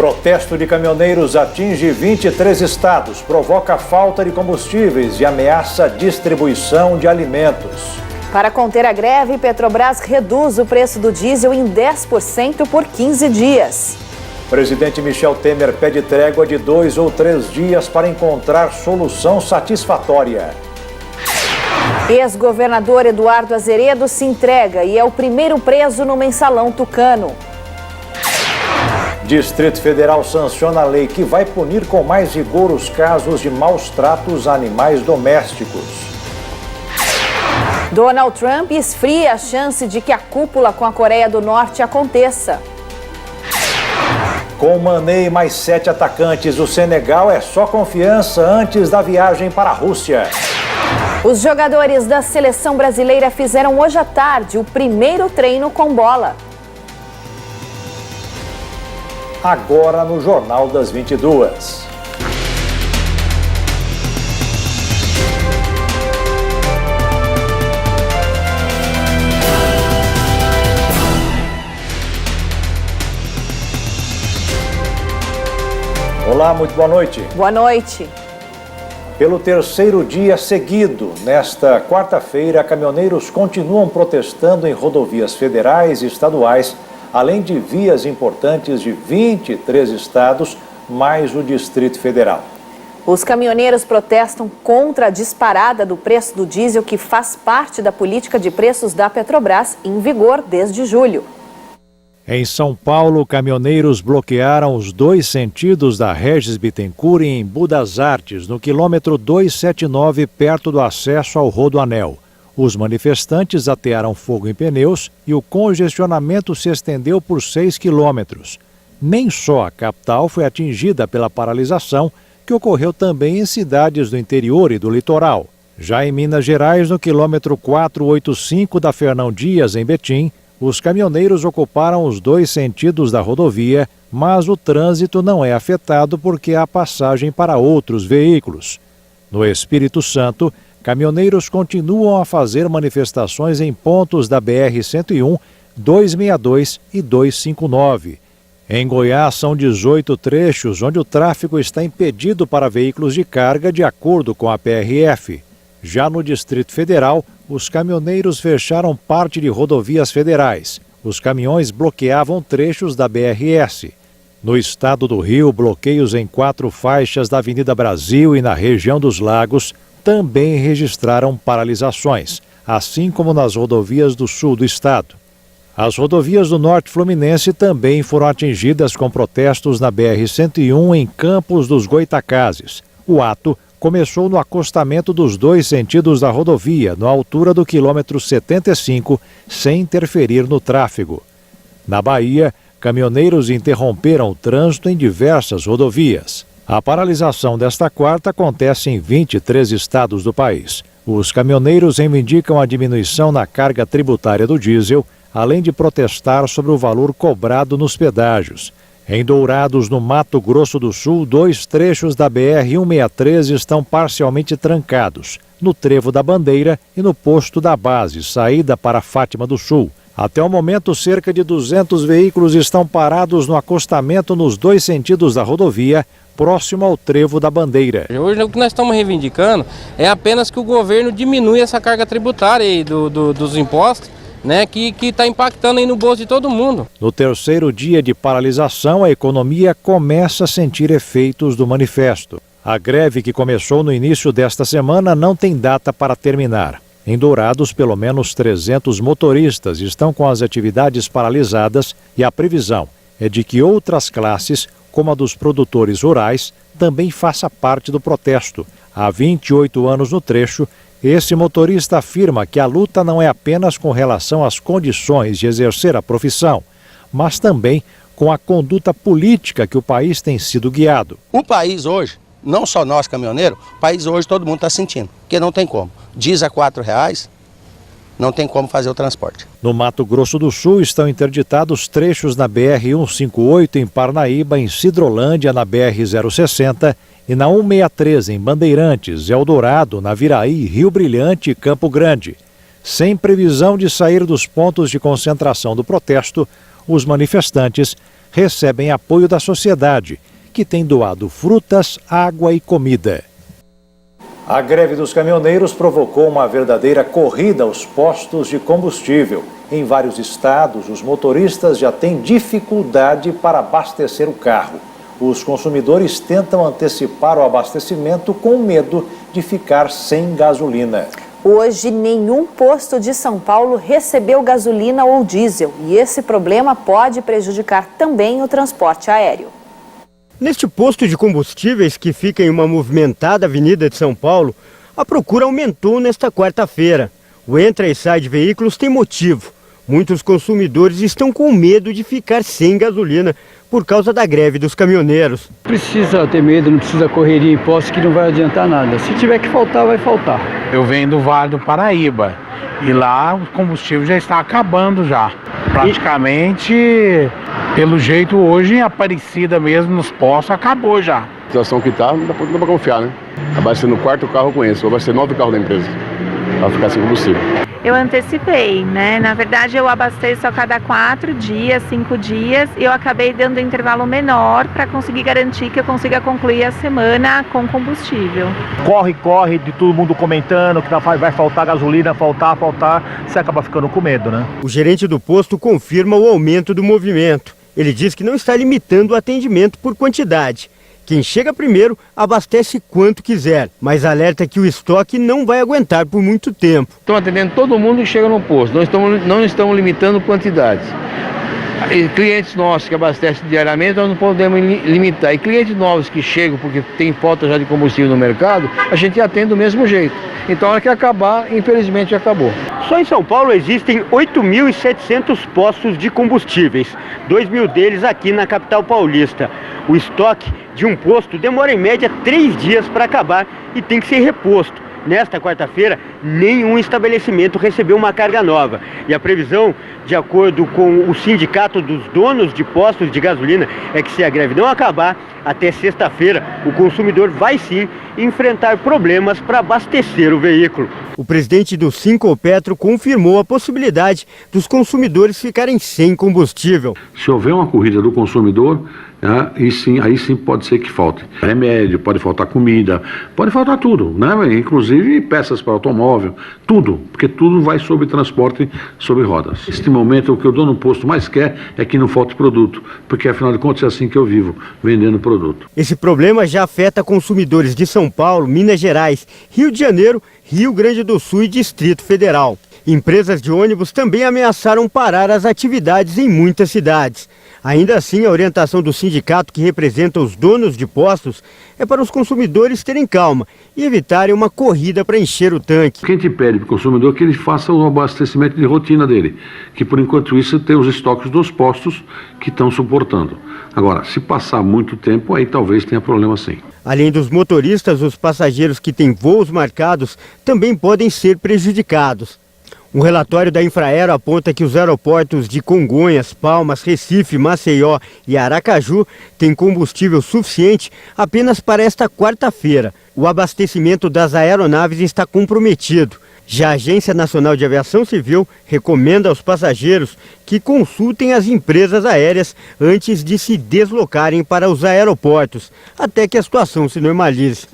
Protesto de caminhoneiros atinge 23 estados, provoca falta de combustíveis e ameaça a distribuição de alimentos. Para conter a greve, Petrobras reduz o preço do diesel em 10% por 15 dias. Presidente Michel Temer pede trégua de 2 ou 3 dias para encontrar solução satisfatória. Ex-governador Eduardo Azeredo se entrega e é o primeiro preso no mensalão tucano. Distrito Federal sanciona a lei que vai punir com mais rigor os casos de maus tratos a animais domésticos. Donald Trump esfria a chance de que a cúpula com a Coreia do Norte aconteça. Com Mané e mais 7 atacantes, o Senegal é só confiança antes da viagem para a Rússia. Os jogadores da seleção brasileira fizeram hoje à tarde o primeiro treino com bola. Agora no Jornal das 22. Olá, muito boa noite. Boa noite. Pelo terceiro dia seguido, nesta quarta-feira, caminhoneiros continuam protestando em rodovias federais e estaduais, além de vias importantes de 23 estados, mais o Distrito Federal. Os caminhoneiros protestam contra a disparada do preço do diesel, que faz parte da política de preços da Petrobras, em vigor desde julho. Em São Paulo, caminhoneiros bloquearam os 2 sentidos da Regis Bittencourt em Embu das Artes, no quilômetro 279, perto do acesso ao Rodoanel. Os manifestantes atearam fogo em pneus e o congestionamento se estendeu por 6 quilômetros. Nem só a capital foi atingida pela paralisação, que ocorreu também em cidades do interior e do litoral. Já em Minas Gerais, no quilômetro 485 da Fernão Dias, em Betim, os caminhoneiros ocuparam os 2 sentidos da rodovia, mas o trânsito não é afetado porque há passagem para outros veículos. No Espírito Santo, caminhoneiros continuam a fazer manifestações em pontos da BR-101, 262 e 259. Em Goiás, são 18 trechos onde o tráfego está impedido para veículos de carga, de acordo com a PRF. Já no Distrito Federal, os caminhoneiros fecharam parte de rodovias federais. Os caminhões bloqueavam trechos da BRS. No estado do Rio, bloqueios em 4 faixas da Avenida Brasil e na região dos Lagos também registraram paralisações, assim como nas rodovias do sul do estado. As rodovias do Norte Fluminense também foram atingidas com protestos na BR-101 em Campos dos Goitacazes. O ato começou no acostamento dos 2 sentidos da rodovia, na altura do quilômetro 75, sem interferir no tráfego. Na Bahia, caminhoneiros interromperam o trânsito em diversas rodovias. A paralisação desta quarta acontece em 23 estados do país. Os caminhoneiros reivindicam a diminuição na carga tributária do diesel, além de protestar sobre o valor cobrado nos pedágios. Em Dourados, no Mato Grosso do Sul, 2 trechos da BR-163 estão parcialmente trancados, no Trevo da Bandeira e no Posto da Base, saída para Fátima do Sul. Até o momento, cerca de 200 veículos estão parados no acostamento nos 2 sentidos da rodovia, próximo ao Trevo da Bandeira. Hoje o que nós estamos reivindicando é apenas que o governo diminua essa carga tributária aí dos impostos, né, que está impactando aí no bolso de todo mundo. No terceiro dia de paralisação, a economia começa a sentir efeitos do manifesto. A greve, que começou no início desta semana, não tem data para terminar. Em Dourados, pelo menos 300 motoristas estão com as atividades paralisadas e a previsão é de que outras classes, como a dos produtores rurais, também faça parte do protesto. Há 28 anos no trecho, esse motorista afirma que a luta não é apenas com relação às condições de exercer a profissão, mas também com a conduta política que o país tem sido guiado. O país hoje, não só nós caminhoneiros, o país hoje todo mundo está sentindo, porque não tem como. Diesel a R$4, não tem como fazer o transporte. No Mato Grosso do Sul estão interditados trechos na BR-158 em Parnaíba, em Sidrolândia, na BR-060, e na 163 em Bandeirantes, Eldorado, Naviraí, Rio Brilhante e Campo Grande. Sem previsão de sair dos pontos de concentração do protesto, os manifestantes recebem apoio da sociedade, que tem doado frutas, água e comida. A greve dos caminhoneiros provocou uma verdadeira corrida aos postos de combustível. Em vários estados, os motoristas já têm dificuldade para abastecer o carro. Os consumidores tentam antecipar o abastecimento com medo de ficar sem gasolina. Hoje, nenhum posto de São Paulo recebeu gasolina ou diesel e esse problema pode prejudicar também o transporte aéreo. Neste posto de combustíveis, que fica em uma movimentada avenida de São Paulo, a procura aumentou nesta quarta-feira. O entra e sai de veículos tem motivo. Muitos consumidores estão com medo de ficar sem gasolina por causa da greve dos caminhoneiros. Precisa ter medo, não precisa correria em posto, que não vai adiantar nada. Se tiver que faltar, vai faltar. Eu venho do Vale do Paraíba e lá o combustível já está acabando já. Praticamente, pelo jeito hoje, em Aparecida mesmo, nos postos, acabou já. A situação que está, não dá para confiar, né? Abastecendo o quarto carro com esse, vou abastecer 9 carros da empresa, para ficar sem combustível. Eu antecipei, né? Na verdade, eu abasteço a cada 4 dias, 5 dias, e eu acabei dando um intervalo menor para conseguir garantir que eu consiga concluir a semana com combustível. Corre de todo mundo comentando que vai faltar gasolina, faltar, você acaba ficando com medo, né? O gerente do posto confirma o aumento do movimento. Ele diz que não está limitando o atendimento por quantidade. Quem chega primeiro abastece quanto quiser, mas alerta que o estoque não vai aguentar por muito tempo. Estão atendendo todo mundo que chega no posto, não estamos limitando quantidades. E clientes nossos que abastecem diariamente, nós não podemos limitar. E clientes novos que chegam porque tem falta já de combustível no mercado, a gente atende do mesmo jeito. Então, a hora que acabar, infelizmente, acabou. Só em São Paulo existem 8.700 postos de combustíveis, 2.000 deles aqui na capital paulista. O estoque de um posto demora em média 3 dias para acabar e tem que ser reposto. Nesta quarta-feira, nenhum estabelecimento recebeu uma carga nova. E a previsão, de acordo com o sindicato dos donos de postos de gasolina, é que se a greve não acabar, até sexta-feira, o consumidor vai sim enfrentar problemas para abastecer o veículo. O presidente do Sincolpetro confirmou a possibilidade dos consumidores ficarem sem combustível. Se houver uma corrida do consumidor, aí sim pode ser que falte remédio, pode faltar comida, pode faltar tudo, né? Inclusive peças para automóvel, tudo, porque tudo vai sobre transporte sobre rodas. Neste momento, o que o dono do posto mais quer é que não falte produto, porque afinal de contas é assim que eu vivo, vendendo produto. Esse problema já afeta consumidores de São Paulo, Minas Gerais, Rio de Janeiro, Rio Grande do Sul e Distrito Federal. Empresas de ônibus também ameaçaram parar as atividades em muitas cidades. Ainda assim, a orientação do sindicato que representa os donos de postos é para os consumidores terem calma e evitarem uma corrida para encher o tanque. Quem te pede para o consumidor que ele faça o abastecimento de rotina dele, que por enquanto isso tem os estoques dos postos que estão suportando. Agora, se passar muito tempo, aí talvez tenha problema sim. Além dos motoristas, os passageiros que têm voos marcados também podem ser prejudicados. Um relatório da Infraero aponta que os aeroportos de Congonhas, Palmas, Recife, Maceió e Aracaju têm combustível suficiente apenas para esta quarta-feira. O abastecimento das aeronaves está comprometido. Já a Agência Nacional de Aviação Civil recomenda aos passageiros que consultem as empresas aéreas antes de se deslocarem para os aeroportos, até que a situação se normalize.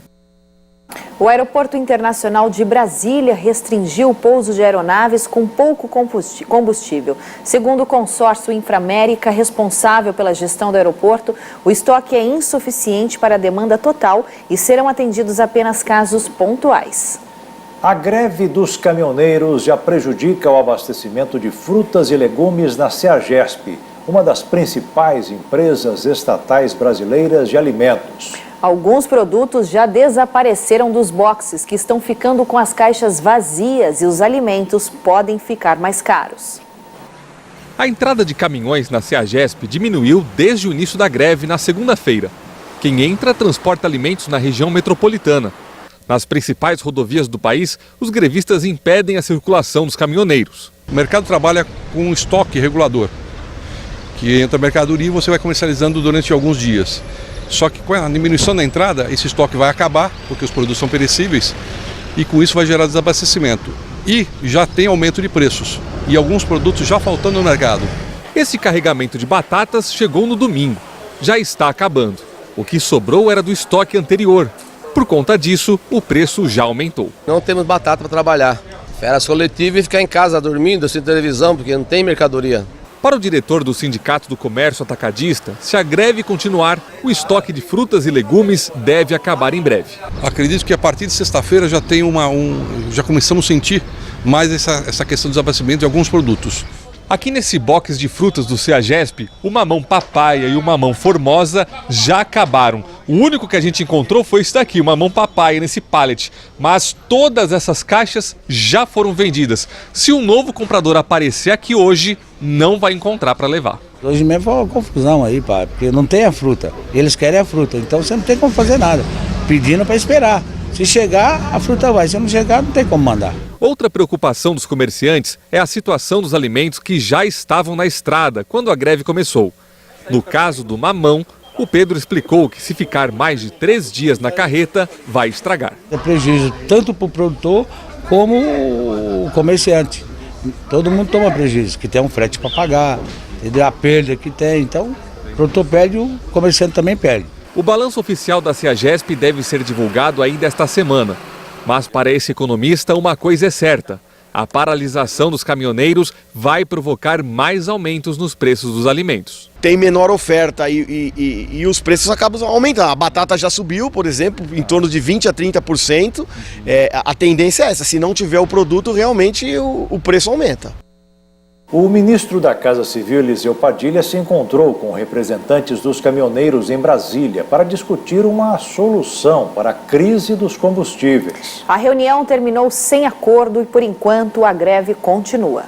O Aeroporto Internacional de Brasília restringiu o pouso de aeronaves com pouco combustível. Segundo o consórcio Inframérica, responsável pela gestão do aeroporto, o estoque é insuficiente para a demanda total e serão atendidos apenas casos pontuais. A greve dos caminhoneiros já prejudica o abastecimento de frutas e legumes na Ceagesp, uma das principais empresas estatais brasileiras de alimentos. Alguns produtos já desapareceram dos boxes, que estão ficando com as caixas vazias e os alimentos podem ficar mais caros. A entrada de caminhões na Ceagesp diminuiu desde o início da greve na segunda-feira. Quem entra transporta alimentos na região metropolitana. Nas principais rodovias do país, os grevistas impedem a circulação dos caminhoneiros. O mercado trabalha com um estoque regulador, que entra mercadoria e você vai comercializando durante alguns dias. Só que com a diminuição da entrada, esse estoque vai acabar, porque os produtos são perecíveis, e com isso vai gerar desabastecimento. E já tem aumento de preços, e alguns produtos já faltando no mercado. Esse carregamento de batatas chegou no domingo. Já está acabando. O que sobrou era do estoque anterior. Por conta disso, o preço já aumentou. Não temos batata para trabalhar. Férias coletivas e ficar em casa dormindo, assistindo televisão, porque não tem mercadoria. Para o diretor do Sindicato do Comércio Atacadista, se a greve continuar, o estoque de frutas e legumes deve acabar em breve. Acredito que a partir de sexta-feira já já começamos a sentir mais essa questão do desabastecimento de alguns produtos. Aqui nesse box de frutas do CEAGESP, o mamão papaya e o mamão formosa já acabaram. O único que a gente encontrou foi esse daqui, o mamão papaya, nesse pallet. Mas todas essas caixas já foram vendidas. Se um novo comprador aparecer aqui hoje, não vai encontrar para levar. Hoje mesmo foi uma confusão aí, pai, porque não tem a fruta. Eles querem a fruta, então você não tem como fazer nada. Pedindo para esperar. Se chegar, a fruta vai. Se não chegar, não tem como mandar. Outra preocupação dos comerciantes é a situação dos alimentos que já estavam na estrada quando a greve começou. No caso do mamão, o Pedro explicou que se ficar mais de 3 dias na carreta, vai estragar. É prejuízo tanto para o produtor como o comerciante. Todo mundo toma prejuízo, que tem um frete para pagar, entendeu? A perda que tem. Então, o produtor perde, o comerciante também perde. O balanço oficial da CEAGESP deve ser divulgado ainda esta semana. Mas para esse economista, uma coisa é certa: a paralisação dos caminhoneiros vai provocar mais aumentos nos preços dos alimentos. Tem menor oferta e os preços acabam aumentando. A batata já subiu, por exemplo, em torno de 20% a 30%. A tendência é essa: se não tiver o produto, realmente o preço aumenta. O ministro da Casa Civil, Eliseu Padilha, se encontrou com representantes dos caminhoneiros em Brasília para discutir uma solução para a crise dos combustíveis. A reunião terminou sem acordo e, por enquanto, a greve continua.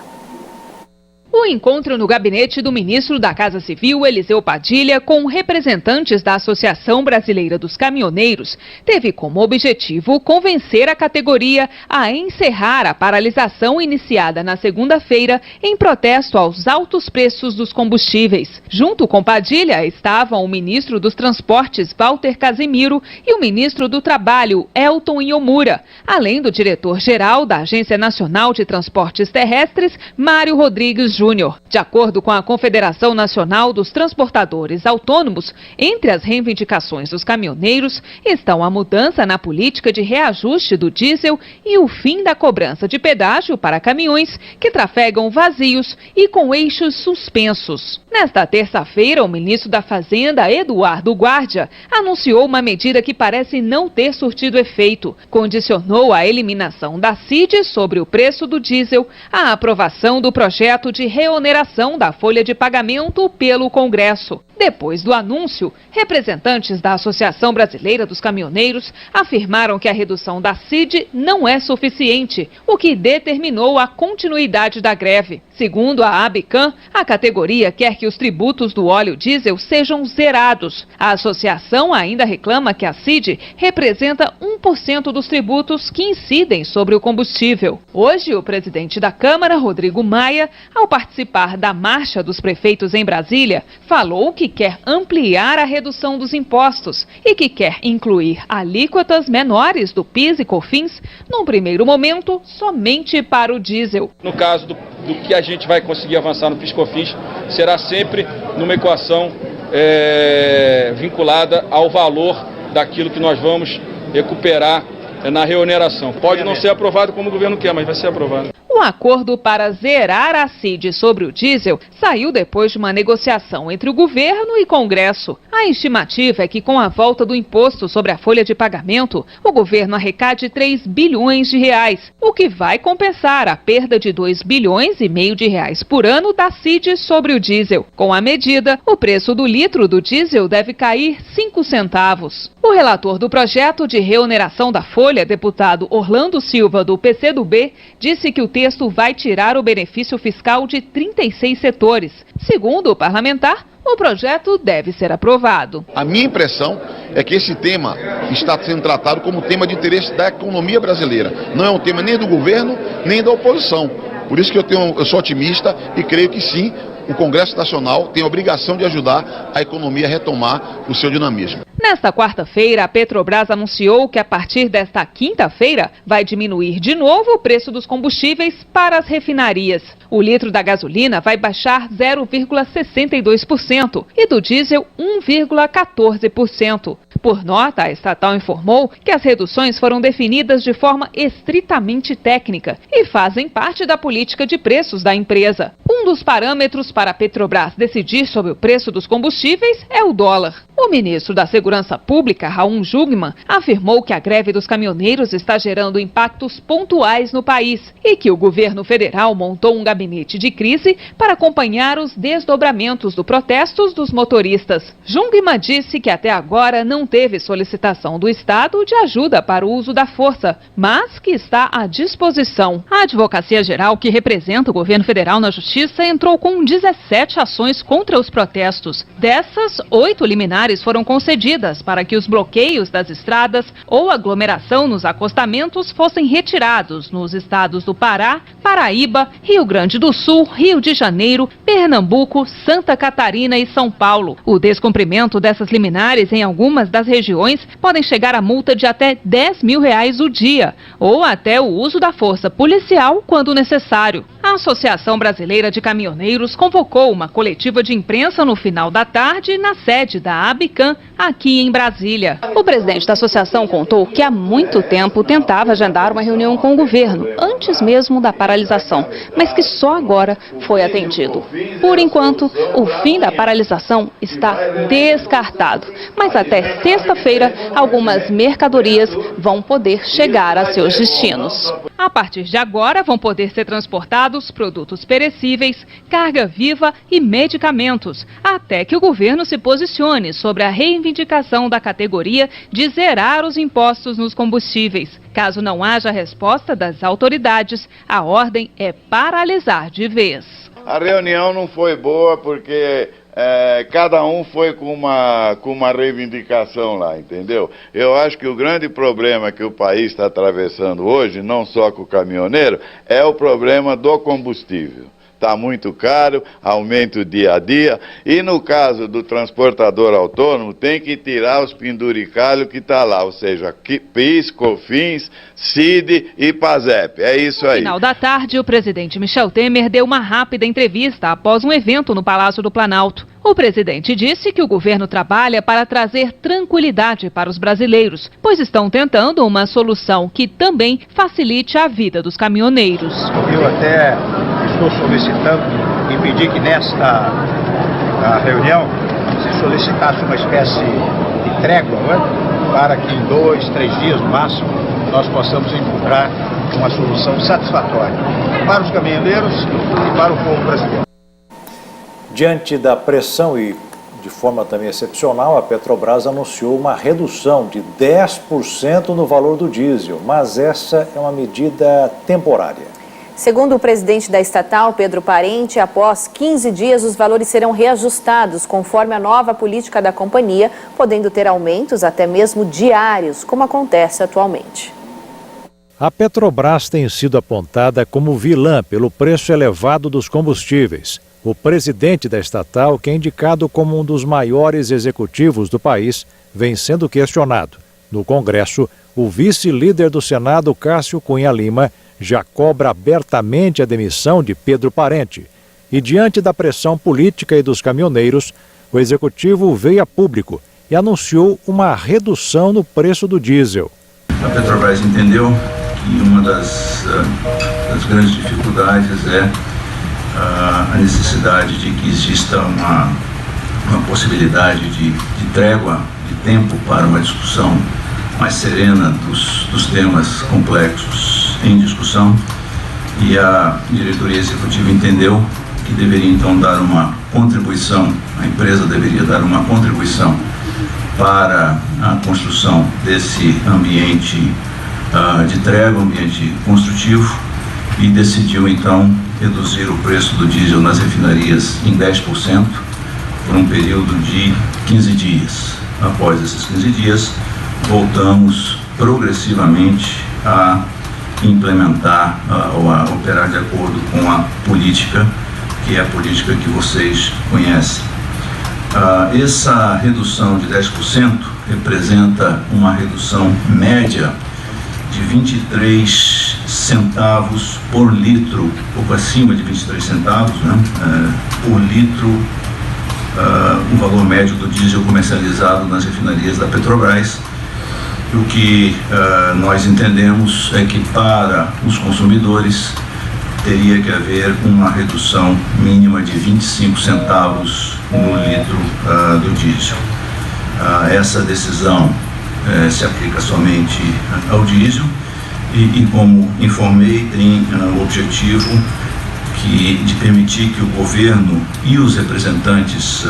O encontro no gabinete do ministro da Casa Civil, Eliseu Padilha, com representantes da Associação Brasileira dos Caminhoneiros, teve como objetivo convencer a categoria a encerrar a paralisação iniciada na segunda-feira em protesto aos altos preços dos combustíveis. Junto com Padilha estavam o ministro dos Transportes, Walter Casimiro, e o ministro do Trabalho, Elton Iomura, além do diretor-geral da Agência Nacional de Transportes Terrestres, Mário Rodrigues Júnior. De acordo com a Confederação Nacional dos Transportadores Autônomos, entre as reivindicações dos caminhoneiros estão a mudança na política de reajuste do diesel e o fim da cobrança de pedágio para caminhões que trafegam vazios e com eixos suspensos. Nesta terça-feira, o ministro da Fazenda, Eduardo Guardia, anunciou uma medida que parece não ter surtido efeito. Condicionou a eliminação da CID sobre o preço do diesel à aprovação do projeto de reoneração da folha de pagamento pelo Congresso. Depois do anúncio, representantes da Associação Brasileira dos Caminhoneiros afirmaram que a redução da CID não é suficiente, o que determinou a continuidade da greve. Segundo a Abican, a categoria quer que os tributos do óleo diesel sejam zerados. A associação ainda reclama que a CID representa 1% dos tributos que incidem sobre o combustível. Hoje, o presidente da Câmara, Rodrigo Maia, ao participar da Marcha dos Prefeitos em Brasília, falou que quer ampliar a redução dos impostos e que quer incluir alíquotas menores do PIS e COFINS, num primeiro momento, somente para o diesel. No caso do que a gente vai conseguir avançar no PIS e COFINS, será sempre numa equação vinculada ao valor daquilo que nós vamos recuperar na reoneração. Pode não ser aprovado como o governo quer, mas vai ser aprovado. O acordo para zerar a CID sobre o diesel saiu depois de uma negociação entre o governo e Congresso. A estimativa é que, com a volta do imposto sobre a folha de pagamento, o governo arrecade 3 bilhões de reais, o que vai compensar a perda de 2,5 bilhões de reais por ano da CID sobre o diesel. Com a medida, o preço do litro do diesel deve cair 5 centavos. O relator do projeto de reoneração da folha, deputado Orlando Silva, do PCdoB, disse que o texto vai tirar o benefício fiscal de 36 setores. Segundo o parlamentar, o projeto deve ser aprovado. A minha impressão é que esse tema está sendo tratado como tema de interesse da economia brasileira. Não é um tema nem do governo, nem da oposição. Por isso que eu sou otimista e creio que sim, o Congresso Nacional tem a obrigação de ajudar a economia a retomar o seu dinamismo. Nesta quarta-feira, a Petrobras anunciou que a partir desta quinta-feira vai diminuir de novo o preço dos combustíveis para as refinarias. O litro da gasolina vai baixar 0,62% e do diesel 1,14%. Por nota, a estatal informou que as reduções foram definidas de forma estritamente técnica e fazem parte da política de preços da empresa. Um dos parâmetros para a Petrobras decidir sobre o preço dos combustíveis é o dólar. O ministro da Segurança Pública, Raul Jungmann, afirmou que a greve dos caminhoneiros está gerando impactos pontuais no país e que o governo federal montou um gabinete de crise para acompanhar os desdobramentos dos protestos dos motoristas. Jungmann disse que até agora não teve solicitação do Estado de ajuda para o uso da força, mas que está à disposição. A Advocacia Geral, que representa o governo federal na Justiça, entrou com 17 ações contra os protestos. Dessas, 8 liminares foram concedidas para que os bloqueios das estradas ou aglomeração nos acostamentos fossem retirados nos estados do Pará, Paraíba, Rio Grande do Sul, Rio de Janeiro, Pernambuco, Santa Catarina e São Paulo. O descumprimento dessas liminares em algumas das regiões podem chegar a multa de até R$10 mil o dia, ou até o uso da força policial quando necessário. A Associação Brasileira de Caminhoneiros convocou uma coletiva de imprensa no final da tarde na sede da ABICAM, aqui em Brasília. O presidente da associação contou que há muito tempo tentava agendar uma reunião com o governo, antes mesmo da paralisação, mas que só agora foi atendido. Por enquanto, o fim da paralisação está descartado, mas até sexta-feira, algumas mercadorias vão poder chegar a seus destinos. A partir de agora, vão poder ser transportados produtos perecíveis, carga viva e medicamentos, até que o governo se posicione sobre a reivindicação da categoria de zerar os impostos nos combustíveis. Caso não haja resposta das autoridades, a ordem é paralisar de vez. A reunião não foi boa porque cada um foi com uma reivindicação lá, entendeu? Eu acho que o grande problema que o país está atravessando hoje, não só com o caminhoneiro, é o problema do combustível. Está muito caro, aumenta dia a dia, e no caso do transportador autônomo, tem que tirar os penduricalhos que está lá, ou seja, PIS, COFINS, CID e PASEP, é isso aí. No final da tarde, o presidente Michel Temer deu uma rápida entrevista após um evento no Palácio do Planalto. O presidente disse que o governo trabalha para trazer tranquilidade para os brasileiros, pois estão tentando uma solução que também facilite a vida dos caminhoneiros. Eu até estou solicitando e pedi que nesta reunião se solicitasse uma espécie de trégua, não é? Para que em 2, 3 dias no máximo nós possamos encontrar uma solução satisfatória para os caminhoneiros e para o povo brasileiro. Diante da pressão e de forma também excepcional, a Petrobras anunciou uma redução de 10% no valor do diesel, mas essa é uma medida temporária. Segundo o presidente da estatal, Pedro Parente, após 15 dias os valores serão reajustados conforme a nova política da companhia, podendo ter aumentos até mesmo diários, como acontece atualmente. A Petrobras tem sido apontada como vilã pelo preço elevado dos combustíveis. O presidente da estatal, que é indicado como um dos maiores executivos do país, vem sendo questionado. No Congresso, o vice-líder do Senado, Cássio Cunha Lima, já cobra abertamente a demissão de Pedro Parente. E diante da pressão política e dos caminhoneiros, o executivo veio a público e anunciou uma redução no preço do diesel. A Petrobras entendeu que uma das grandes dificuldades é a necessidade de que exista uma possibilidade de trégua, de tempo para uma discussão mais serena dos temas complexos em discussão, e a diretoria executiva entendeu que deveria então dar uma contribuição, a empresa deveria dar uma contribuição para a construção desse ambiente de trégua, ambiente construtivo, e decidiu então reduzir o preço do diesel nas refinarias em 10% por um período de 15 dias. Após esses 15 dias, voltamos progressivamente a implementar ou a operar de acordo com a política, que é a política que vocês conhecem. Essa redução de 10% representa uma redução média de 23 centavos por litro, pouco acima de 23 centavos, né, por litro, o valor médio do diesel comercializado nas refinarias da Petrobras. O que nós entendemos é que para os consumidores teria que haver uma redução mínima de 25 centavos no litro do diesel. Essa decisão se aplica somente ao diesel e como informei, tem o objetivo de permitir que o governo e os representantes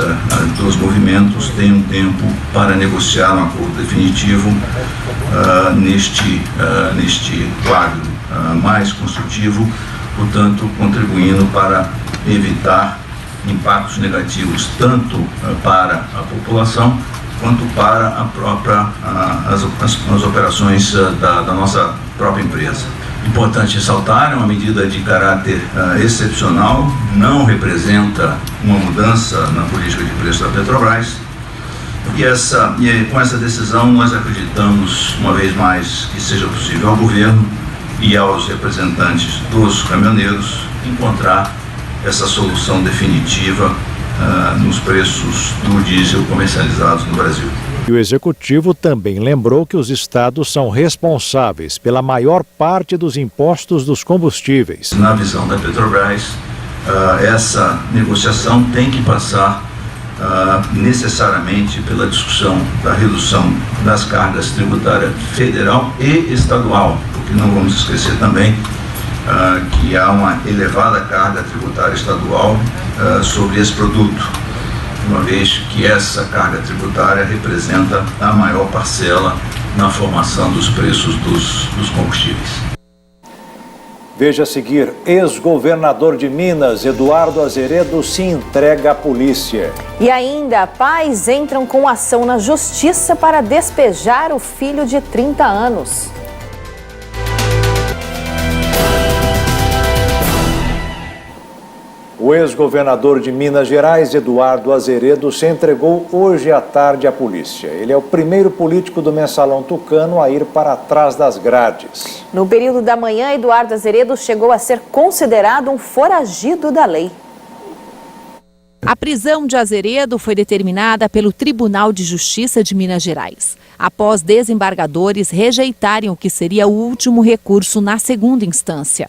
dos movimentos tenham tempo para negociar um acordo definitivo neste quadro mais construtivo, portanto, contribuindo para evitar impactos negativos tanto para a população quanto para as operações da nossa própria empresa. Importante ressaltar, é uma medida de caráter excepcional, não representa uma mudança na política de preço da Petrobras. E com essa decisão nós acreditamos, uma vez mais, que seja possível ao governo e aos representantes dos caminhoneiros encontrar essa solução definitiva nos preços do diesel comercializados no Brasil. E o executivo também lembrou que os estados são responsáveis pela maior parte dos impostos dos combustíveis. Na visão da Petrobras, essa negociação tem que passar necessariamente pela discussão da redução das cargas tributárias federal e estadual, porque não vamos esquecer também que há uma elevada carga tributária estadual sobre esse produto, uma vez que essa carga tributária representa a maior parcela na formação dos preços dos combustíveis. Veja a seguir, ex-governador de Minas, Eduardo Azeredo, se entrega à polícia. E ainda, pais entram com ação na justiça para despejar o filho de 30 anos. O ex-governador de Minas Gerais, Eduardo Azeredo, se entregou hoje à tarde à polícia. Ele é o primeiro político do Mensalão Tucano a ir para trás das grades. No período da manhã, Eduardo Azeredo chegou a ser considerado um foragido da lei. A prisão de Azeredo foi determinada pelo Tribunal de Justiça de Minas Gerais, após desembargadores rejeitarem o que seria o último recurso na segunda instância.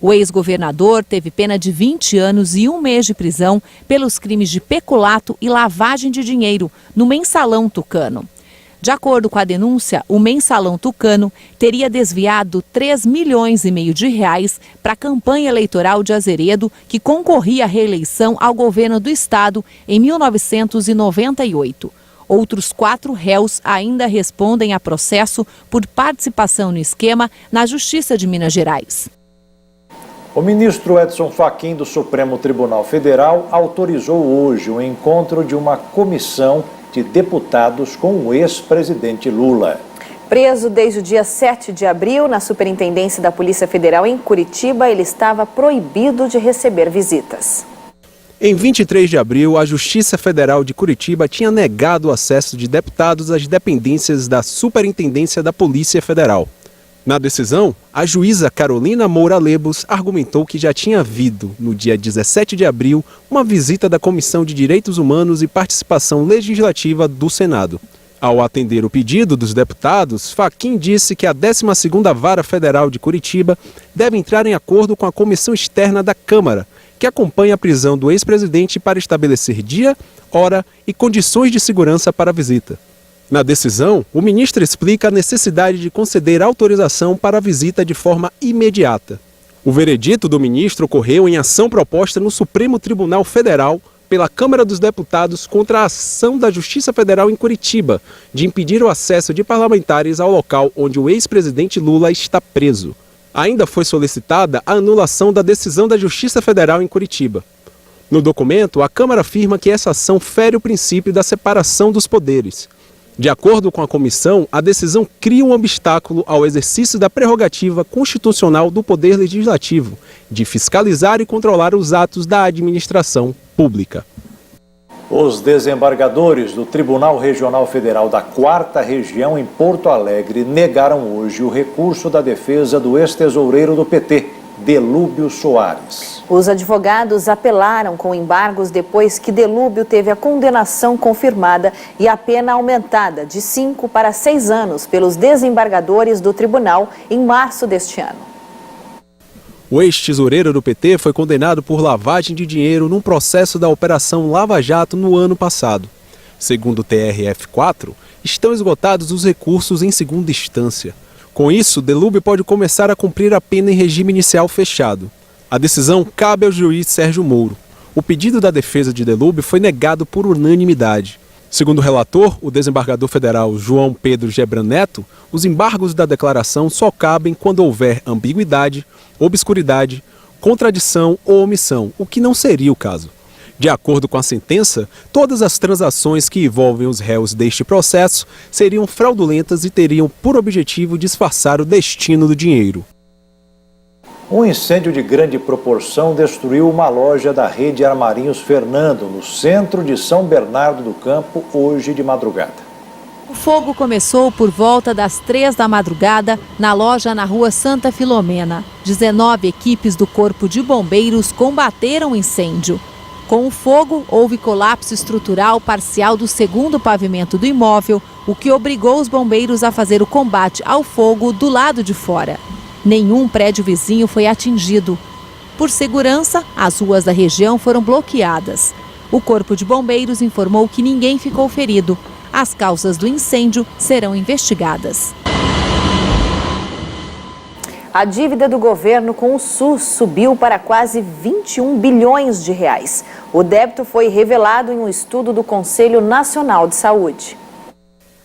O ex-governador teve pena de 20 anos e 1 mês de prisão pelos crimes de peculato e lavagem de dinheiro no Mensalão Tucano. De acordo com a denúncia, o Mensalão Tucano teria desviado 3,5 milhões de reais para a campanha eleitoral de Azeredo, que concorria à reeleição ao governo do estado em 1998. Outros 4 réus ainda respondem a processo por participação no esquema na Justiça de Minas Gerais. O ministro Edson Fachin do Supremo Tribunal Federal autorizou hoje o encontro de uma comissão de deputados com o ex-presidente Lula. Preso desde o dia 7 de abril na Superintendência da Polícia Federal em Curitiba, ele estava proibido de receber visitas. Em 23 de abril, a Justiça Federal de Curitiba tinha negado o acesso de deputados às dependências da Superintendência da Polícia Federal. Na decisão, a juíza Carolina Moura Lebos argumentou que já tinha havido, no dia 17 de abril, uma visita da Comissão de Direitos Humanos e Participação Legislativa do Senado. Ao atender o pedido dos deputados, Fachin disse que a 12ª Vara Federal de Curitiba deve entrar em acordo com a Comissão Externa da Câmara, que acompanha a prisão do ex-presidente para estabelecer dia, hora e condições de segurança para a visita. Na decisão, o ministro explica a necessidade de conceder autorização para a visita de forma imediata. O veredito do ministro ocorreu em ação proposta no Supremo Tribunal Federal pela Câmara dos Deputados contra a ação da Justiça Federal em Curitiba de impedir o acesso de parlamentares ao local onde o ex-presidente Lula está preso. Ainda foi solicitada a anulação da decisão da Justiça Federal em Curitiba. No documento, a Câmara afirma que essa ação fere o princípio da separação dos poderes. De acordo com a comissão, a decisão cria um obstáculo ao exercício da prerrogativa constitucional do Poder Legislativo de fiscalizar e controlar os atos da administração pública. Os desembargadores do Tribunal Regional Federal da 4ª Região em Porto Alegre negaram hoje o recurso da defesa do ex-tesoureiro do PT, Delúbio Soares. Os advogados apelaram com embargos depois que Delúbio teve a condenação confirmada e a pena aumentada de 5 para 6 anos pelos desembargadores do tribunal em março deste ano. O ex-tesoureiro do PT foi condenado por lavagem de dinheiro num processo da Operação Lava Jato no ano passado. Segundo o TRF4, estão esgotados os recursos em segunda instância. Com isso, Delúbio pode começar a cumprir a pena em regime inicial fechado. A decisão cabe ao juiz Sérgio Moro. O pedido da defesa de Delúbio foi negado por unanimidade. Segundo o relator, o desembargador federal João Pedro Gebran Neto, os embargos da declaração só cabem quando houver ambiguidade, obscuridade, contradição ou omissão, o que não seria o caso. De acordo com a sentença, todas as transações que envolvem os réus deste processo seriam fraudulentas e teriam por objetivo disfarçar o destino do dinheiro. Um incêndio de grande proporção destruiu uma loja da rede Armarinhos Fernando, no centro de São Bernardo do Campo, hoje de madrugada. O fogo começou por volta das 3 da madrugada na loja na rua Santa Filomena. 19 equipes do Corpo de Bombeiros combateram o incêndio. Com o fogo, houve colapso estrutural parcial do segundo pavimento do imóvel, o que obrigou os bombeiros a fazer o combate ao fogo do lado de fora. Nenhum prédio vizinho foi atingido. Por segurança, as ruas da região foram bloqueadas. O Corpo de Bombeiros informou que ninguém ficou ferido. As causas do incêndio serão investigadas. A dívida do governo com o SUS subiu para quase 21 bilhões de reais. O débito foi revelado em um estudo do Conselho Nacional de Saúde.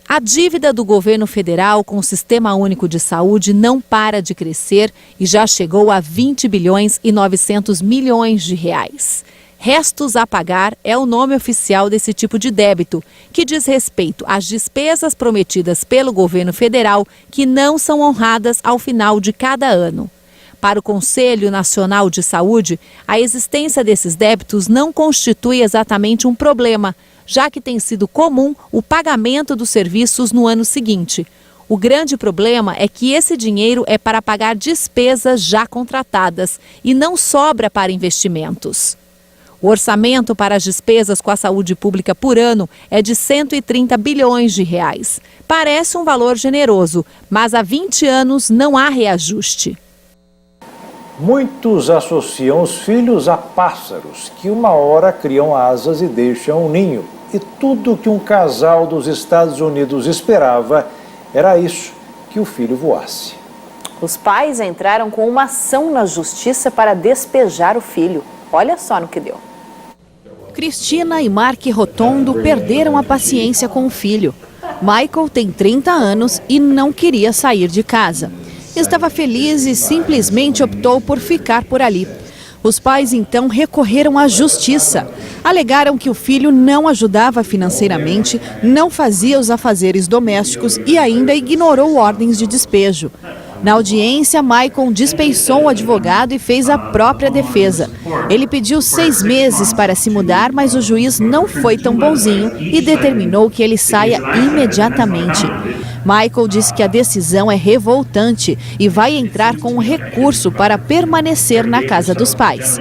A dívida do governo federal com o Sistema Único de Saúde não para de crescer e já chegou a 20 bilhões e 900 milhões de reais. Restos a pagar é o nome oficial desse tipo de débito, que diz respeito às despesas prometidas pelo governo federal que não são honradas ao final de cada ano. Para o Conselho Nacional de Saúde, a existência desses débitos não constitui exatamente um problema, já que tem sido comum o pagamento dos serviços no ano seguinte. O grande problema é que esse dinheiro é para pagar despesas já contratadas e não sobra para investimentos. O orçamento para as despesas com a saúde pública por ano é de 130 bilhões de reais. Parece um valor generoso, mas há 20 anos não há reajuste. Muitos associam os filhos a pássaros que uma hora criam asas e deixam um ninho. E tudo que um casal dos Estados Unidos esperava era isso, que o filho voasse. Os pais entraram com uma ação na justiça para despejar o filho. Olha só no que deu. Cristina e Mark Rotondo perderam a paciência com o filho. Michael tem 30 anos e não queria sair de casa. Estava feliz e simplesmente optou por ficar por ali. Os pais então recorreram à justiça. Alegaram que o filho não ajudava financeiramente, não fazia os afazeres domésticos e ainda ignorou ordens de despejo. Na audiência, Michael dispensou o advogado e fez a própria defesa. Ele pediu 6 meses para se mudar, mas o juiz não foi tão bonzinho e determinou que ele saia imediatamente. Michael disse que a decisão é revoltante e vai entrar com um recurso para permanecer na casa dos pais.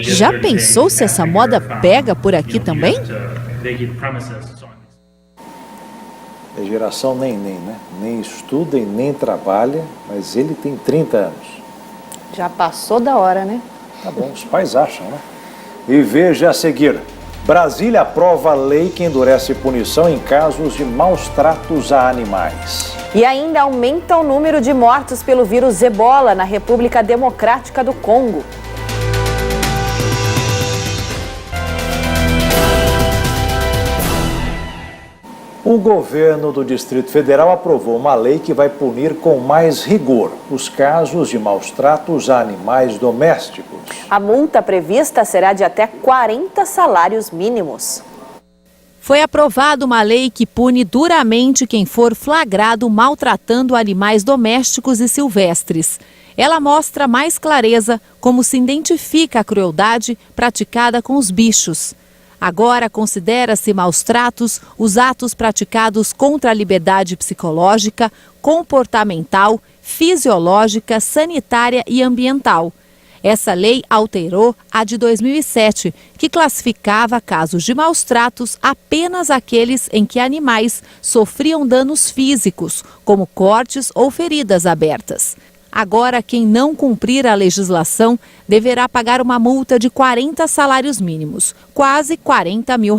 Já pensou se essa moda pega por aqui também? É geração nem, né? Nem estuda e nem trabalha, mas ele tem 30 anos. Já passou da hora, né? Tá bom, os pais acham, né? E veja a seguir. Brasília aprova lei que endurece punição em casos de maus tratos a animais. E ainda aumenta o número de mortos pelo vírus Ebola na República Democrática do Congo. O governo do Distrito Federal aprovou uma lei que vai punir com mais rigor os casos de maus tratos a animais domésticos. A multa prevista será de até 40 salários mínimos. Foi aprovada uma lei que pune duramente quem for flagrado maltratando animais domésticos e silvestres. Ela mostra mais clareza como se identifica a crueldade praticada com os bichos. Agora considera-se maus tratos os atos praticados contra a liberdade psicológica, comportamental, fisiológica, sanitária e ambiental. Essa lei alterou a de 2007, que classificava casos de maus tratos apenas aqueles em que animais sofriam danos físicos, como cortes ou feridas abertas. Agora, quem não cumprir a legislação deverá pagar uma multa de 40 salários mínimos, quase R$40 mil.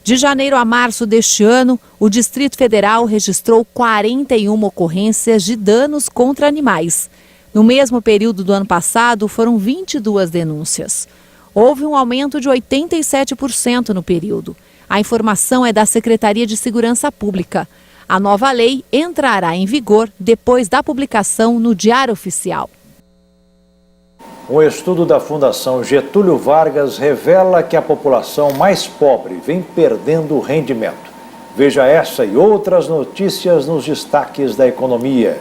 De janeiro a março deste ano, o Distrito Federal registrou 41 ocorrências de danos contra animais. No mesmo período do ano passado, foram 22 denúncias. Houve um aumento de 87% no período. A informação é da Secretaria de Segurança Pública. A nova lei entrará em vigor depois da publicação no Diário Oficial. Um estudo da Fundação Getúlio Vargas revela que a população mais pobre vem perdendo rendimento. Veja essa e outras notícias nos destaques da economia.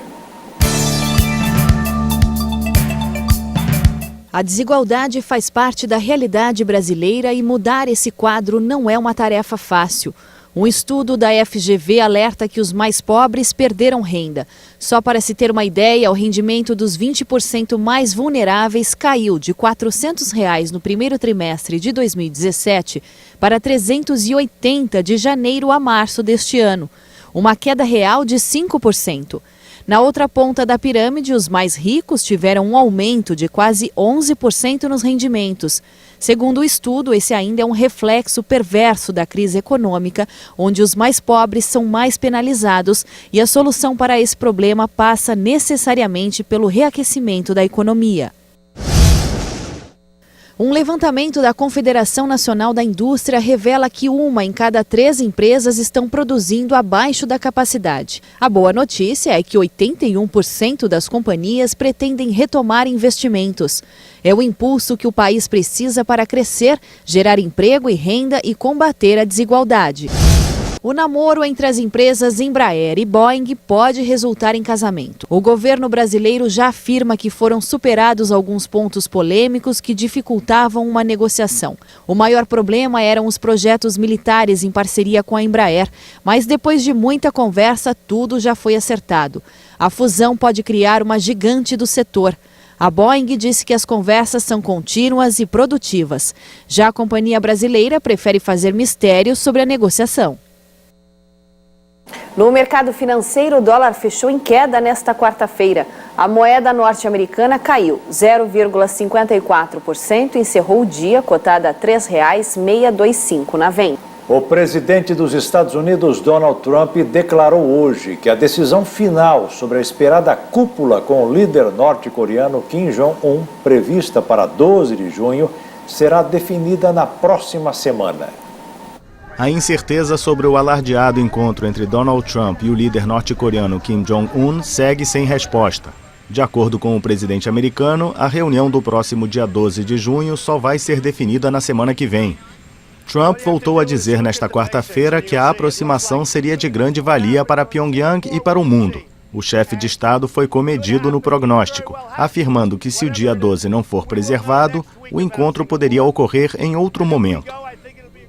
A desigualdade faz parte da realidade brasileira e mudar esse quadro não é uma tarefa fácil. Um estudo da FGV alerta que os mais pobres perderam renda. Só para se ter uma ideia, o rendimento dos 20% mais vulneráveis caiu de R$ 400 no primeiro trimestre de 2017 para R$ 380 de janeiro a março deste ano, uma queda real de 5%. Na outra ponta da pirâmide, os mais ricos tiveram um aumento de quase 11% nos rendimentos. Segundo o estudo, esse ainda é um reflexo perverso da crise econômica, onde os mais pobres são mais penalizados e a solução para esse problema passa necessariamente pelo reaquecimento da economia. Um levantamento da Confederação Nacional da Indústria revela que 1 em cada 3 empresas estão produzindo abaixo da capacidade. A boa notícia é que 81% das companhias pretendem retomar investimentos. É o impulso que o país precisa para crescer, gerar emprego e renda e combater a desigualdade. O namoro entre as empresas Embraer e Boeing pode resultar em casamento. O governo brasileiro já afirma que foram superados alguns pontos polêmicos que dificultavam uma negociação. O maior problema eram os projetos militares em parceria com a Embraer, mas depois de muita conversa, tudo já foi acertado. A fusão pode criar uma gigante do setor. A Boeing disse que as conversas são contínuas e produtivas. Já a companhia brasileira prefere fazer mistério sobre a negociação. No mercado financeiro, o dólar fechou em queda nesta quarta-feira. A moeda norte-americana caiu 0,54% e encerrou o dia cotada a R$ 3,625 na venda. O presidente dos Estados Unidos, Donald Trump, declarou hoje que a decisão final sobre a esperada cúpula com o líder norte-coreano Kim Jong-un, prevista para 12 de junho, será definida na próxima semana. A incerteza sobre o alardeado encontro entre Donald Trump e o líder norte-coreano Kim Jong-un segue sem resposta. De acordo com o presidente americano, a reunião do próximo dia 12 de junho só vai ser definida na semana que vem. Trump voltou a dizer nesta quarta-feira que a aproximação seria de grande valia para Pyongyang e para o mundo. O chefe de Estado foi comedido no prognóstico, afirmando que se o dia 12 não for preservado, o encontro poderia ocorrer em outro momento.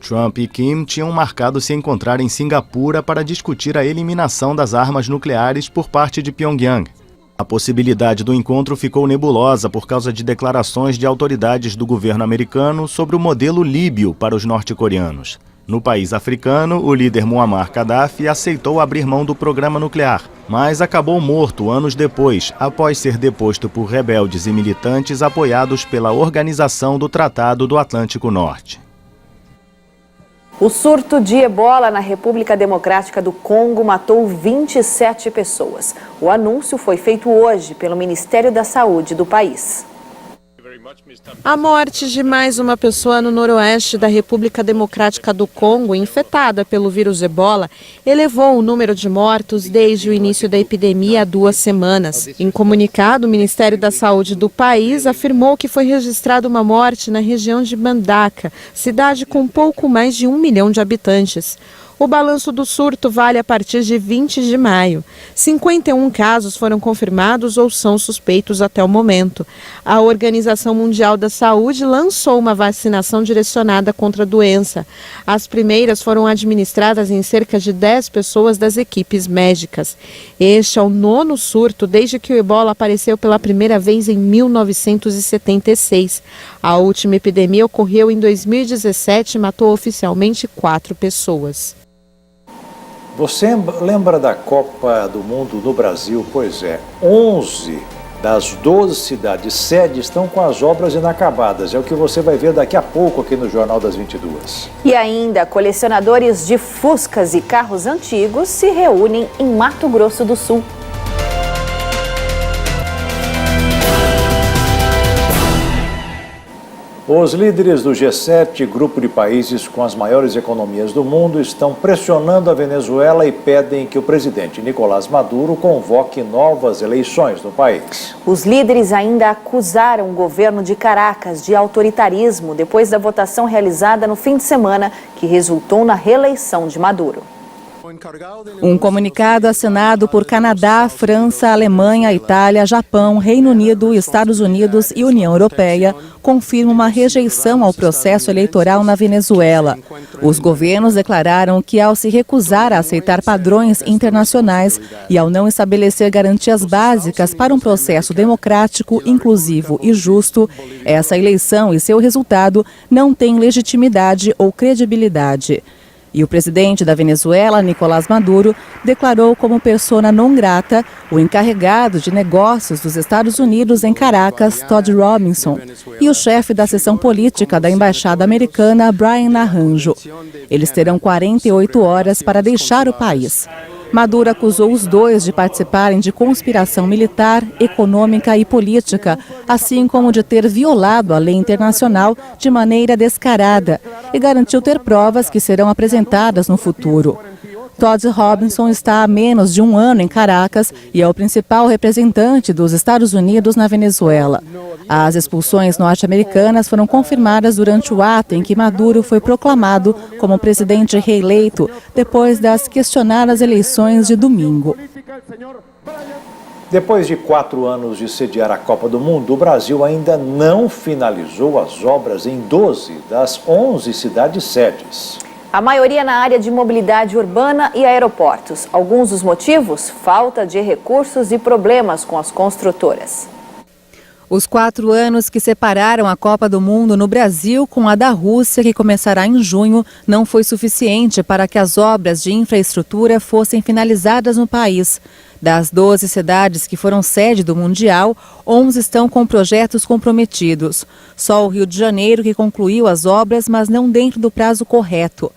Trump e Kim tinham marcado se encontrar em Singapura para discutir a eliminação das armas nucleares por parte de Pyongyang. A possibilidade do encontro ficou nebulosa por causa de declarações de autoridades do governo americano sobre o modelo líbio para os norte-coreanos. No país africano, o líder Muammar Gaddafi aceitou abrir mão do programa nuclear, mas acabou morto anos depois, após ser deposto por rebeldes e militantes apoiados pela Organização do Tratado do Atlântico Norte. O surto de ebola na República Democrática do Congo matou 27 pessoas. O anúncio foi feito hoje pelo Ministério da Saúde do país. A morte de mais uma pessoa no noroeste da República Democrática do Congo, infectada pelo vírus ebola, elevou o número de mortos desde o início da epidemia há 2 semanas. Em comunicado, o Ministério da Saúde do país afirmou que foi registrada uma morte na região de Mbandaka, cidade com pouco mais de 1 milhão de habitantes. O balanço do surto vale a partir de 20 de maio. 51 casos foram confirmados ou são suspeitos até o momento. A Organização Mundial da Saúde lançou uma vacinação direcionada contra a doença. As primeiras foram administradas em cerca de 10 pessoas das equipes médicas. Este é o 9º surto desde que o ebola apareceu pela primeira vez em 1976. A última epidemia ocorreu em 2017 e matou oficialmente 4 pessoas. Você lembra da Copa do Mundo no Brasil? Pois é, 11 das 12 cidades sede estão com as obras inacabadas. É o que você vai ver daqui a pouco aqui no Jornal das 22. E ainda, colecionadores de Fuscas e carros antigos se reúnem em Mato Grosso do Sul. Os líderes do G7, grupo de países com as maiores economias do mundo, estão pressionando a Venezuela e pedem que o presidente Nicolás Maduro convoque novas eleições no país. Os líderes ainda acusaram o governo de Caracas de autoritarismo depois da votação realizada no fim de semana, que resultou na reeleição de Maduro. Um comunicado assinado por Canadá, França, Alemanha, Itália, Japão, Reino Unido, Estados Unidos e União Europeia confirma uma rejeição ao processo eleitoral na Venezuela. Os governos declararam que, ao se recusar a aceitar padrões internacionais e ao não estabelecer garantias básicas para um processo democrático, inclusivo e justo, essa eleição e seu resultado não têm legitimidade ou credibilidade. E o presidente da Venezuela, Nicolás Maduro, declarou como persona non grata o encarregado de negócios dos Estados Unidos em Caracas, Todd Robinson, e o chefe da seção política da Embaixada Americana, Brian Naranjo. Eles terão 48 horas para deixar o país. Maduro acusou os dois de participarem de conspiração militar, econômica e política, assim como de ter violado a lei internacional de maneira descarada, e garantiu ter provas que serão apresentadas no futuro. Todd Robinson está há menos de um ano em Caracas e é o principal representante dos Estados Unidos na Venezuela. As expulsões norte-americanas foram confirmadas durante o ato em que Maduro foi proclamado como presidente reeleito depois das questionadas eleições de domingo. Depois de 4 anos de sediar a Copa do Mundo, o Brasil ainda não finalizou as obras em 12 das 11 cidades sedes. A maioria na área de mobilidade urbana e aeroportos. Alguns dos motivos? Falta de recursos e problemas com as construtoras. Os 4 anos que separaram a Copa do Mundo no Brasil com a da Rússia, que começará em junho, não foi suficiente para que as obras de infraestrutura fossem finalizadas no país. Das 12 cidades que foram sede do Mundial, 11 estão com projetos comprometidos. Só o Rio de Janeiro que concluiu as obras, mas não dentro do prazo correto.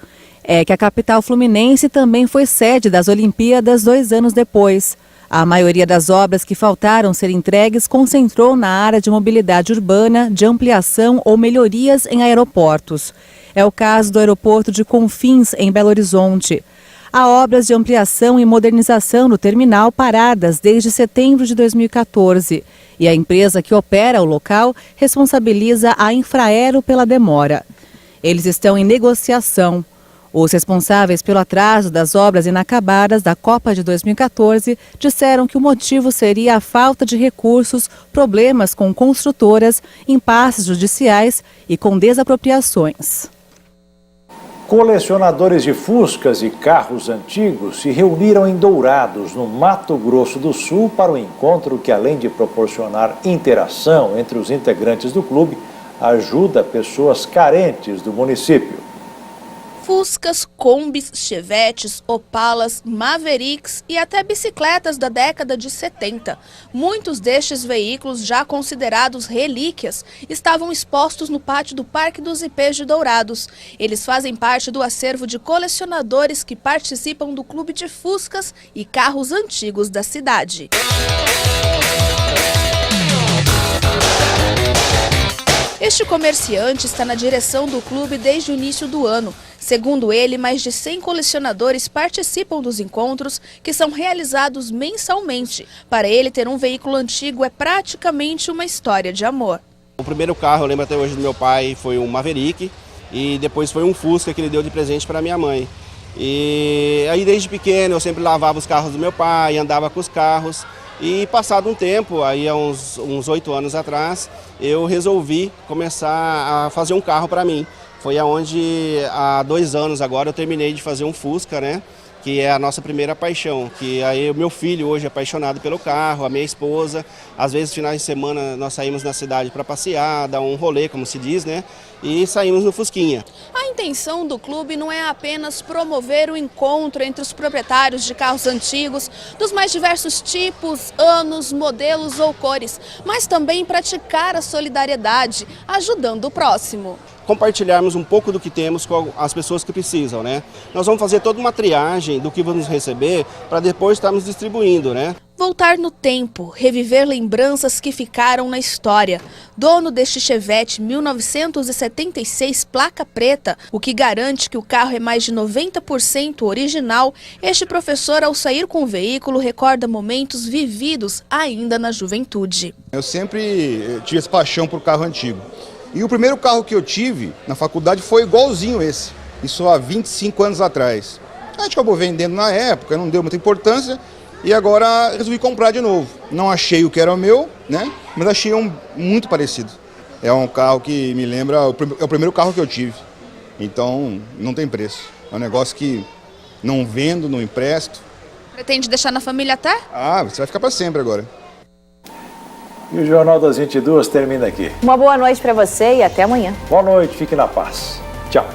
É que a capital fluminense também foi sede das Olimpíadas 2 anos depois. A maioria das obras que faltaram ser entregues concentrou na área de mobilidade urbana, de ampliação ou melhorias em aeroportos. É o caso do aeroporto de Confins, em Belo Horizonte. Há obras de ampliação e modernização no terminal paradas desde setembro de 2014. E a empresa que opera o local responsabiliza a Infraero pela demora. Eles estão em negociação. Os responsáveis pelo atraso das obras inacabadas da Copa de 2014 disseram que o motivo seria a falta de recursos, problemas com construtoras, impasses judiciais e com desapropriações. Colecionadores de Fuscas e carros antigos se reuniram em Dourados, no Mato Grosso do Sul, para o encontro que, além de proporcionar interação entre os integrantes do clube, ajuda pessoas carentes do município. Fuscas, Kombis, Chevetes, Opalas, Mavericks e até bicicletas da década de 70. Muitos destes veículos, já considerados relíquias, estavam expostos no pátio do Parque dos Ipês de Dourados. Eles fazem parte do acervo de colecionadores que participam do Clube de Fuscas e Carros Antigos da cidade. Este comerciante está na direção do clube desde o início do ano. Segundo ele, mais de 100 colecionadores participam dos encontros, que são realizados mensalmente. Para ele, ter um veículo antigo é praticamente uma história de amor. O primeiro carro, eu lembro até hoje do meu pai, foi um Maverick e depois foi um Fusca que ele deu de presente para minha mãe. E aí desde pequeno eu sempre lavava os carros do meu pai, andava com os carros. E passado um tempo, aí há uns 8 anos atrás, eu resolvi começar a fazer um carro para mim. Foi aonde há 2 anos agora eu terminei de fazer um Fusca, né? Que é a nossa primeira paixão, que aí o meu filho hoje é apaixonado pelo carro, a minha esposa, às vezes finais de semana nós saímos na cidade para passear, dar um rolê, como se diz, né? E saímos no Fusquinha. A intenção do clube não é apenas promover o encontro entre os proprietários de carros antigos, dos mais diversos tipos, anos, modelos ou cores, mas também praticar a solidariedade, ajudando o próximo. Compartilharmos um pouco do que temos com as pessoas que precisam, né? Nós vamos fazer toda uma triagem do que vamos receber para depois estarmos distribuindo, né? Voltar no tempo, reviver lembranças que ficaram na história. Dono deste Chevette 1976 placa preta, o que garante que o carro é mais de 90% original, este professor, ao sair com o veículo, recorda momentos vividos ainda na juventude. Eu sempre tive essa paixão por carro antigo. E o primeiro carro que eu tive na faculdade foi igualzinho esse, isso há 25 anos atrás. A gente acabou vendendo na época, não deu muita importância e agora resolvi comprar de novo. Não achei o que era o meu, né? Mas achei um muito parecido. É um carro que me lembra, é o primeiro carro que eu tive, então não tem preço. É um negócio que não vendo, não empresto. Pretende deixar na família até? Ah, você vai ficar para sempre agora. E o Jornal das 22 termina aqui. Uma boa noite para você e até amanhã. Boa noite, fique na paz. Tchau.